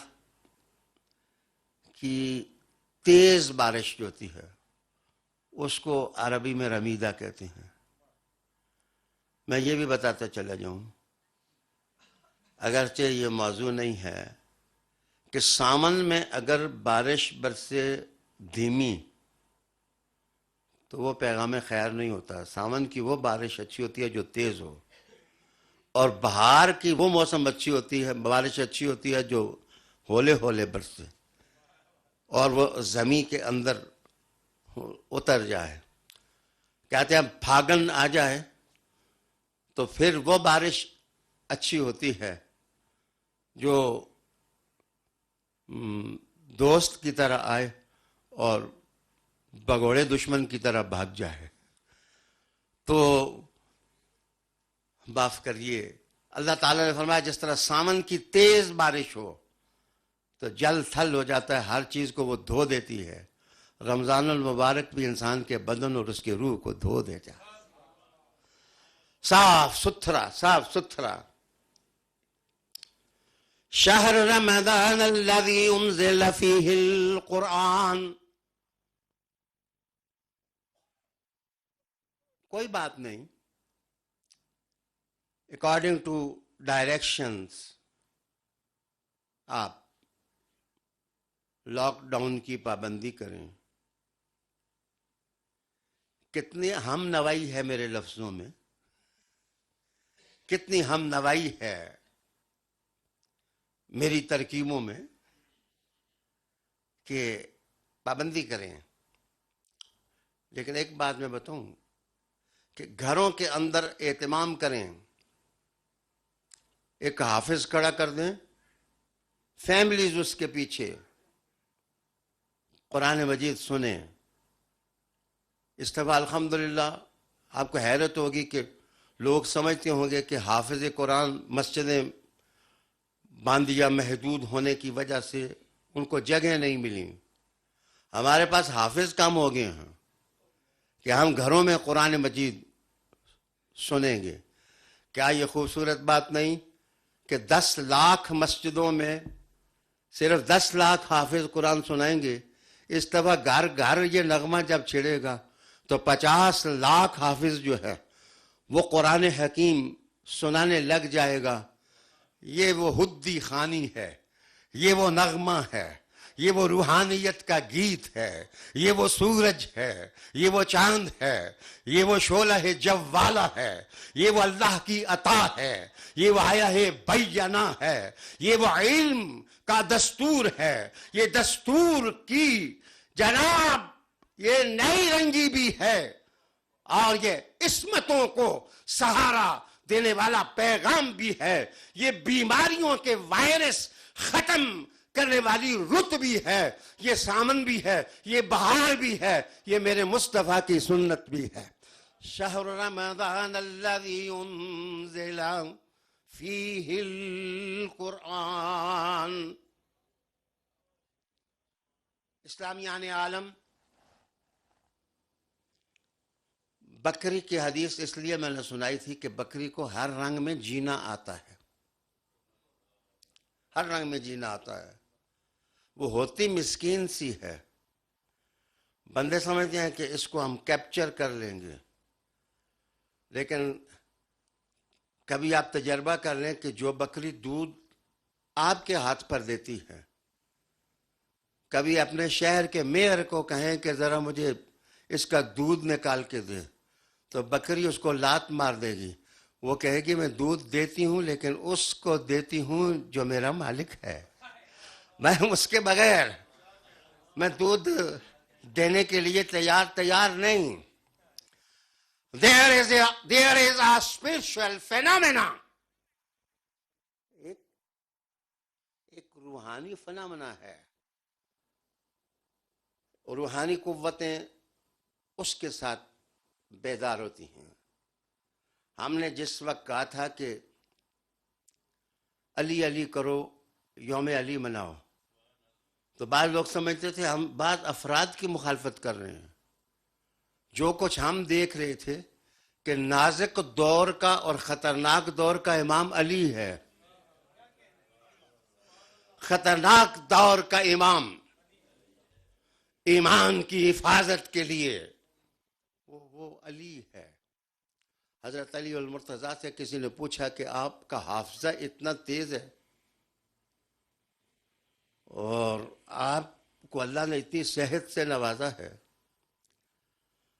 کی تیز بارش جو ہوتی ہے اس کو عربی میں رمیدہ کہتے ہیں. میں یہ بھی بتاتا چلا جاؤں، اگرچہ یہ موضوع نہیں ہے، کہ سامن میں اگر بارش برسے دھیمی تو وہ پیغام خیر نہیں ہوتا. سامن کی وہ بارش اچھی ہوتی ہے جو تیز ہو، اور بہار کی وہ موسم اچھی ہوتی ہے، بارش اچھی ہوتی ہے جو ہولے ہولے برسے اور وہ زمین کے اندر اتر جائے. کہتے ہیں پھاگن آ جائے تو پھر وہ بارش اچھی ہوتی ہے جو دوست کی طرح آئے اور بگوڑے دشمن کی طرح بھاگ جائے. تو معاف کریے، اللہ تعالیٰ نے فرمایا جس طرح سامن کی تیز بارش ہو تو جل تھل ہو جاتا ہے، ہر چیز کو وہ دھو دیتی ہے. رمضان المبارک بھی انسان کے بدن اور اس کے روح کو دھو دیتا ہے، صاف ستھرا. شہر رمضان الذی انزل فیہ القرآن. کوئی بات نہیں، اکارڈنگ ٹو ڈائریکشنز آپ لاک ڈاؤن کی پابندی کریں. کتنی ہم نوائی ہے میرے لفظوں میں، کتنی ہم نوائی ہے میری ترکیبوں میں کہ پابندی کریں. لیکن ایک بات میں بتاؤں کہ گھروں کے اندر اہتمام کریں، ایک حافظ کھڑا کر دیں، فیملیز اس کے پیچھے قرآن مجید سنیں. اس دفعہ الحمدللہ آپ کو حیرت ہوگی کہ لوگ سمجھتے ہوں گے کہ حافظ قرآن مسجدیں باندھ یا محدود ہونے کی وجہ سے ان کو جگہ نہیں ملی. ہمارے پاس حافظ کم ہو گئے ہیں کہ ہم گھروں میں قرآن مجید سنیں گے. کیا یہ خوبصورت بات نہیں کہ 10 لاکھ مسجدوں میں صرف 10 لاکھ حافظ قرآن سنائیں گے. اس دفعہ گھر گھر یہ نغمہ جب چھڑے گا تو 50 لاکھ حافظ جو ہے وہ قرآن حکیم سنانے لگ جائے گا. یہ وہ حدی خانی ہے، یہ وہ نغمہ ہے، یہ وہ روحانیت کا گیت ہے، یہ وہ سورج ہے، یہ وہ چاند ہے، یہ وہ شعلہ جوالا ہے، یہ وہ اللہ کی عطا ہے، یہ وہ آیا بینہ ہے، یہ وہ علم کا دستور ہے. یہ دستور کی جناب یہ نئی رنگی بھی ہے، اور یہ عصمتوں کو سہارا دینے والا پیغام بھی ہے. یہ بیماریوں کے وائرس ختم کرنے والی رت بھی ہے، یہ سامن بھی ہے، یہ بہار بھی ہے، یہ میرے مصطفیٰ کی سنت بھی ہے. شہر رمضان الذی انزل فیہ القرآن. اس اسلامیان عالم، بکری کی حدیث اس لیے میں نے سنائی تھی کہ بکری کو ہر رنگ میں جینا آتا ہے، ہر رنگ میں جینا آتا ہے. وہ ہوتی مسکین سی ہے، بندے سمجھتے ہیں کہ اس کو ہم کیپچر کر لیں گے، لیکن کبھی آپ تجربہ کر لیں کہ جو بکری دودھ آپ کے ہاتھ پر دیتی ہے، کبھی اپنے شہر کے میئر کو کہیں کہ ذرا مجھے اس کا دودھ نکال کے دے، تو بکری اس کو لات مار دے گی. وہ کہے گی میں دودھ دیتی ہوں لیکن اس کو دیتی ہوں جو میرا مالک ہے، میں اس کے بغیر میں دودھ دینے کے لیے تیار نہیں. There is a spiritual phenomena. ایک روحانی فنامنا ہے، روحانی قوتیں اس کے ساتھ بیدار ہوتی ہیں. ہم نے جس وقت کہا تھا کہ علی علی کرو، یوم علی مناؤ، تو بعض لوگ سمجھتے تھے ہم بعض افراد کی مخالفت کر رہے ہیں. جو کچھ ہم دیکھ رہے تھے کہ نازک دور کا اور خطرناک دور کا امام علی ہے، خطرناک دور کا امام، ایمان کی حفاظت کے لیے وہ علی ہے. حضرت علی المرتضیٰ سے کسی نے پوچھا کہ آپ کا حافظہ اتنا تیز ہے اور آپ کو اللہ نے اتنی صحت سے نوازا ہے،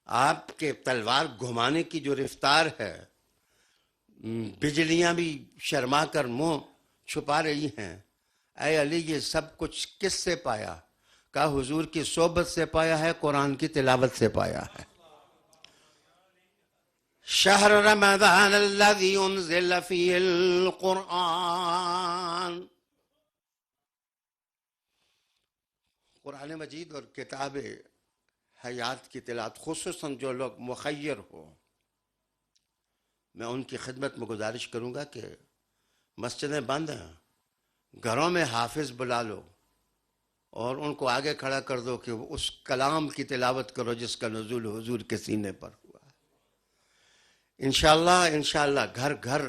آپ کے تلوار گھمانے کی جو رفتار ہے، بجلیاں بھی شرما کر منہ چھپا رہی ہیں، اے علی یہ سب کچھ کس سے پایا؟ کہا حضور کی صحبت سے پایا ہے، قرآن کی تلاوت سے پایا ہے. شہر رمضان الذی انزل فیہ القرآن. قرآن مجید اور کتاب حیات کی تلاوت، خصوصاً جو لوگ مخیر ہو، میں ان کی خدمت میں گزارش کروں گا کہ مسجدیں بند ہیں، گھروں میں حافظ بلا لو اور ان کو آگے کھڑا کر دو کہ وہ اس کلام کی تلاوت کرو جس کا نزول حضور کے سینے پر ہوا. انشاءاللہ گھر گھر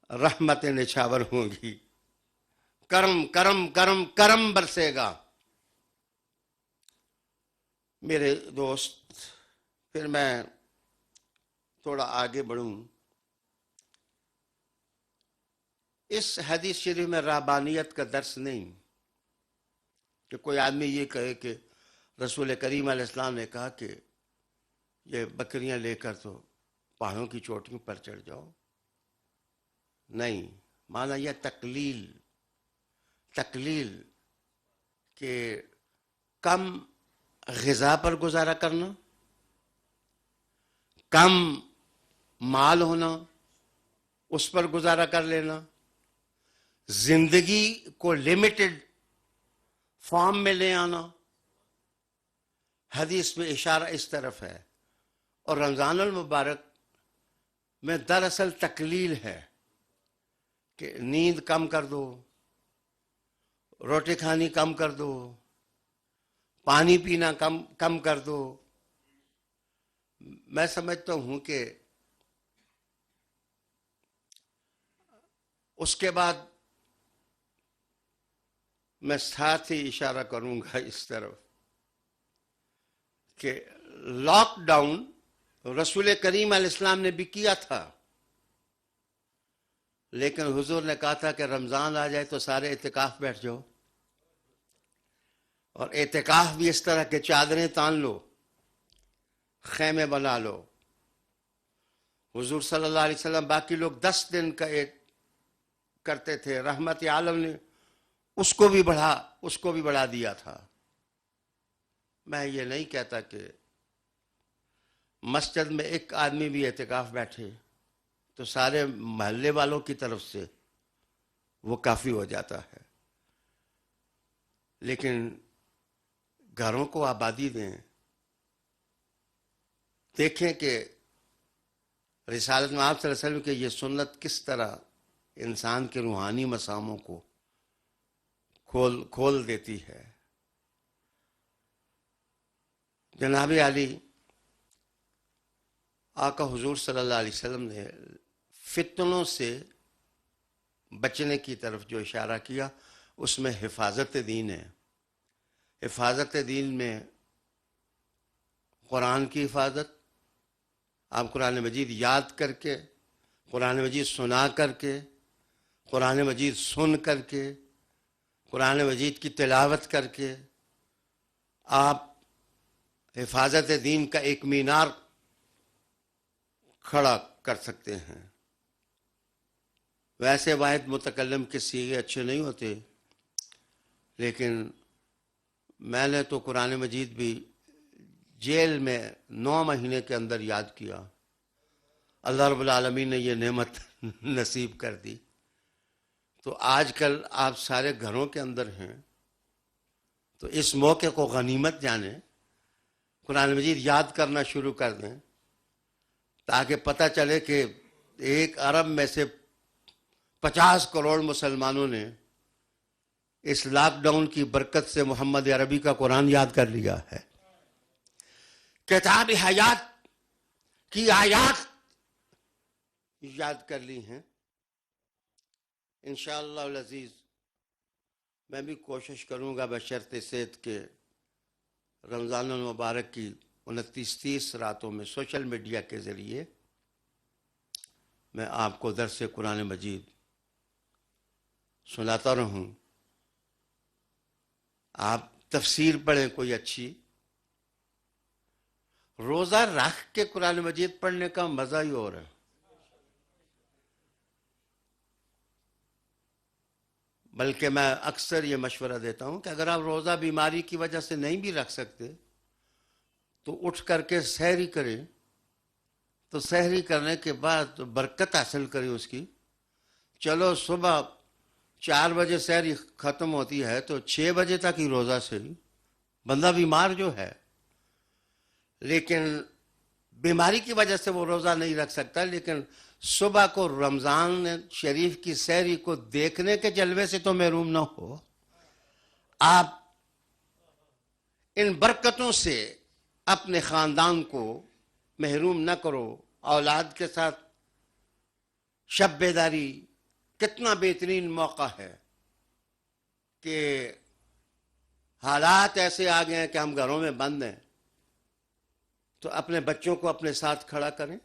رحمتیں نچھاور ہوں گی، کرم کرم کرم کرم برسے گا. میرے دوست، پھر میں تھوڑا آگے بڑھوں. اس حدیث شریف میں رہبانیت کا درس نہیں کہ کوئی آدمی یہ کہے کہ رسول کریم علیہ السلام نے کہا کہ یہ بکریاں لے کر تو پہاڑوں کی چوٹیوں پر چڑھ جاؤ. نہیں، مانا یہ تقلیل کہ کم غذا پر گزارا کرنا، کم مال ہونا، اس پر گزارا کر لینا، زندگی کو لمیٹڈ فارم میں لے آنا. حدیث میں اشارہ اس طرف ہے، اور رمضان المبارک میں دراصل تقلیل ہے کہ نیند کم کر دو، روٹی کھانی کم کر دو، پانی پینا کم کر دو. میں سمجھتا ہوں کہ اس کے بعد میں ساتھ ہی اشارہ کروں گا اس طرف کہ لاک ڈاؤن رسول کریم علیہ السلام نے بھی کیا تھا، لیکن حضور نے کہا تھا کہ رمضان آ جائے تو سارے اعتکاف بیٹھ جاؤ، اور اعتکاف بھی اس طرح کہ چادریں تان لو، خیمے بنا لو. حضور صلی اللہ علیہ وسلم باقی لوگ 10 دن کا کرتے تھے، رحمت عالم نے اس کو بھی بڑھا دیا تھا. میں یہ نہیں کہتا کہ مسجد میں ایک آدمی بھی اعتکاف بیٹھے تو سارے محلے والوں کی طرف سے وہ کافی ہو جاتا ہے، لیکن گھروں کو آبادی دیں. دیکھیں کہ رسالت میں آپ صلی اللہ علیہ وسلم کی یہ سنت کس طرح انسان کے روحانی مساموں کو کھول دیتی ہے. جناب علی آقا حضور صلی اللہ علیہ وسلم نے فتنوں سے بچنے کی طرف جو اشارہ کیا اس میں حفاظت دین ہے. حفاظت دین میں قرآن کی حفاظت، آپ قرآن مجید یاد کر کے، قرآن مجید سنا کر کے، قرآن مجید سن کر کے، قرآن مجید کی تلاوت کر کے آپ حفاظت دین کا ایک مینار کھڑا کر سکتے ہیں. ویسے واحد متکلم کے صیغے اچھے نہیں ہوتے، لیکن میں نے تو قرآن مجید بھی جیل میں 9 مہینے کے اندر یاد کیا. اللہ رب العالمین نے یہ نعمت نصیب کر دی. تو آج کل آپ سارے گھروں کے اندر ہیں، تو اس موقع کو غنیمت جانیں، قرآن مجید یاد کرنا شروع کر دیں، تاکہ پتہ چلے کہ 1 ارب میں سے 50 کروڑ مسلمانوں نے اس لاک ڈاؤن کی برکت سے محمد عربی کا قرآن یاد کر لیا ہے. کتاب حیات کی آیات یاد کر لی ہیں. انشاءاللہ العزیز میں بھی کوشش کروں گا بشرط صحت کے رمضان المبارک کی 29-30 راتوں میں سوشل میڈیا کے ذریعے میں آپ کو درس قرآن مجید سناتا رہوں. آپ تفسیر پڑھیں کوئی اچھی. روزہ رکھ کے قرآن مجید پڑھنے کا مزہ ہی اور ہے. بلکہ میں اکثر یہ مشورہ دیتا ہوں کہ اگر آپ روزہ بیماری کی وجہ سے نہیں بھی رکھ سکتے تو اٹھ کر کے سحری کریں. تو سحری کرنے کے بعد برکت حاصل کریں اس کی. چلو صبح 4 بجے سحری ختم ہوتی ہے تو 6 بجے تک ہی روزہ سے بندہ بیمار جو ہے، لیکن بیماری کی وجہ سے وہ روزہ نہیں رکھ سکتا، لیکن صبح کو رمضان شریف کی سحری کو دیکھنے کے جلوے سے تو محروم نہ ہو. آپ ان برکتوں سے اپنے خاندان کو محروم نہ کرو. اولاد کے ساتھ شب بیداری کتنا بہترین موقع ہے کہ حالات ایسے آ گئے ہیں کہ ہم گھروں میں بند ہیں، تو اپنے بچوں کو اپنے ساتھ کھڑا کریں،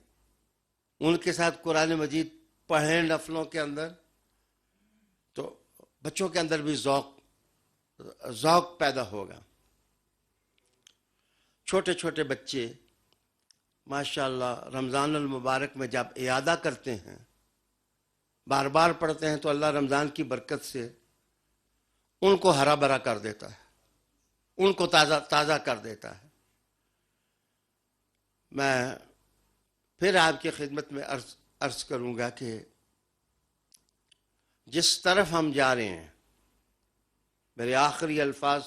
ان کے ساتھ قرآن مجید پڑھیں نفلوں کے اندر، تو بچوں کے اندر بھی ذوق پیدا ہوگا. چھوٹے چھوٹے بچے ماشاءاللہ رمضان المبارک میں جب اعادہ کرتے ہیں، بار بار پڑھتے ہیں، تو اللہ رمضان کی برکت سے ان کو ہرا بھرا کر دیتا ہے، ان کو تازہ کر دیتا ہے. میں پھر آپ کی خدمت میں عرض کروں گا کہ جس طرف ہم جا رہے ہیں، میرے آخری الفاظ،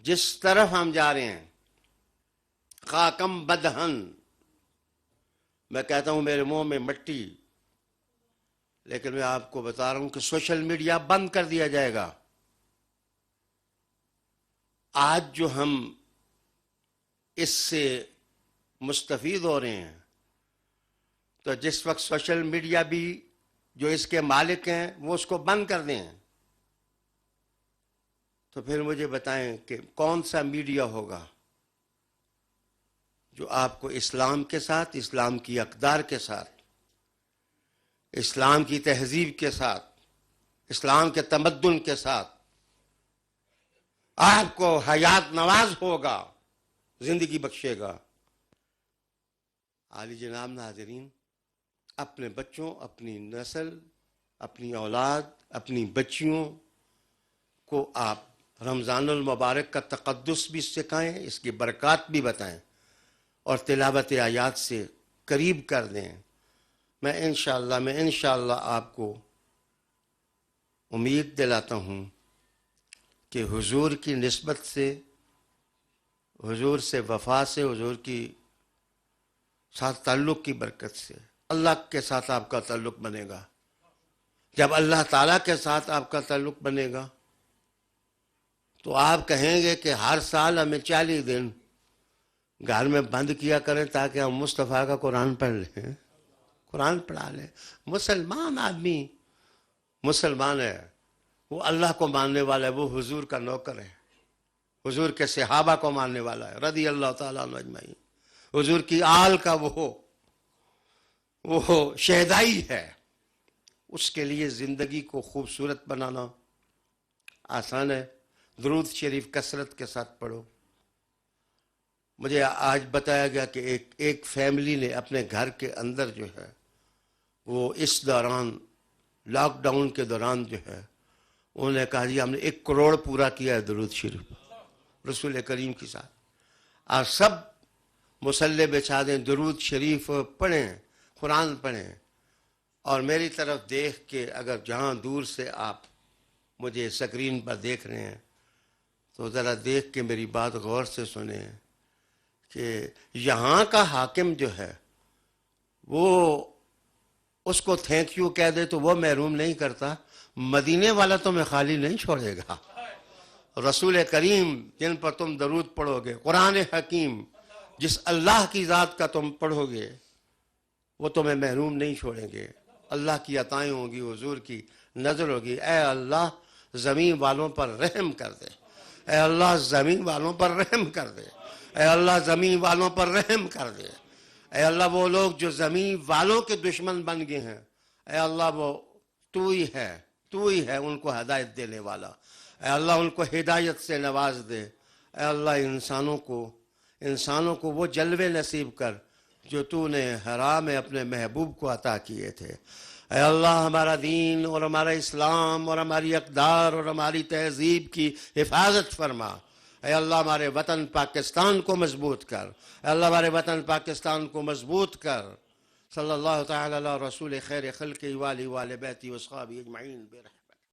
جس طرف ہم جا رہے ہیں خاکم بدہن، میں کہتا ہوں میرے منہ میں مٹی، لیکن میں آپ کو بتا رہا ہوں کہ سوشل میڈیا بند کر دیا جائے گا. آج جو ہم اس سے مستفید ہو رہے ہیں، تو جس وقت سوشل میڈیا بھی جو اس کے مالک ہیں وہ اس کو بند کر دیں، تو پھر مجھے بتائیں کہ کون سا میڈیا ہوگا جو آپ کو اسلام کے ساتھ، اسلام کی اقدار کے ساتھ، اسلام کی تہذیب کے ساتھ، اسلام کے تمدن کے ساتھ آپ کو حیات نواز ہوگا، زندگی بخشے گا. عالی جناب ناظرین، اپنے بچوں، اپنی نسل، اپنی اولاد، اپنی بچیوں کو آپ رمضان المبارک کا تقدس بھی سکھائیں، اس کی برکات بھی بتائیں، اور تلاوت آیات سے قریب کر دیں. میں انشاءاللہ آپ کو امید دلاتا ہوں کہ حضور کی نسبت سے، حضور سے وفا سے، حضور کی ساتھ تعلق کی برکت سے اللہ کے ساتھ آپ کا تعلق بنے گا. جب اللہ تعالیٰ کے ساتھ آپ کا تعلق بنے گا تو آپ کہیں گے کہ ہر سال ہمیں 40 دن گھر میں بند کیا کریں تاکہ ہم مصطفیٰ کا قرآن پڑھ لیں، قرآن پڑھا لیں۔ مسلمان آدمی مسلمان ہے، وہ اللہ کو ماننے والا ہے، وہ حضور کا نوکر ہے، حضور کے صحابہ کو ماننے والا ہے رضی اللہ تعالیٰ عنہ اجمعین، حضور کی آل کا وہ شہدائی ہے۔ اس کے لیے زندگی کو خوبصورت بنانا آسان ہے۔ درود شریف کثرت کے ساتھ پڑھو۔ مجھے آج بتایا گیا کہ ایک فیملی نے اپنے گھر کے اندر جو ہے وہ اس دوران لاک ڈاؤن کے دوران جو ہے انہوں نے کہا جی ہم نے 1 کروڑ پورا کیا ہے درود شریف رسول کریم کے ساتھ۔ اور سب مصلی بچھا دیں، درود شریف پڑھیں، قرآن پڑھیں، اور میری طرف دیکھ کے اگر جہاں دور سے آپ مجھے سکرین پر دیکھ رہے ہیں تو ذرا دیکھ کے میری بات غور سے سنیں کہ یہاں کا حاکم جو ہے وہ اس کو تھینک یو کہہ دے تو وہ محروم نہیں کرتا، مدینے والا تمہیں خالی نہیں چھوڑے گا۔ رسول کریم جن پر تم درود پڑھو گے، قرآن حکیم جس اللہ کی ذات کا تم پڑھو گے، وہ تمہیں محروم نہیں چھوڑیں گے۔ اللہ کی عطائیں ہوں گی، حضور کی نظر ہوگی۔ اے اللہ زمین والوں پر رحم کر دے، اے اللہ زمین والوں پر رحم کر دے، اے اللہ زمین والوں پر رحم کر دے، اے اللہ وہ لوگ جو زمین والوں کے دشمن بن گئے ہیں، اے اللہ وہ تو ہی ہے ان کو ہدایت دینے والا، اے اللہ ان کو ہدایت سے نواز دے، اے اللہ انسانوں کو وہ جلوے نصیب کر جو تو نے حرام اپنے محبوب کو عطا کیے تھے۔ اے اللہ ہمارا دین اور ہمارا اسلام اور ہماری اقدار اور ہماری تہذیب کی حفاظت فرما۔ اے اللہ ہمارے وطن پاکستان کو مضبوط کر، اے اللہ ہمارے وطن پاکستان کو مضبوط کر۔ صلی اللہ تعالی علی رسول خیر خلق وآلہ بیت واصحابہ اجمعین برحمتہ۔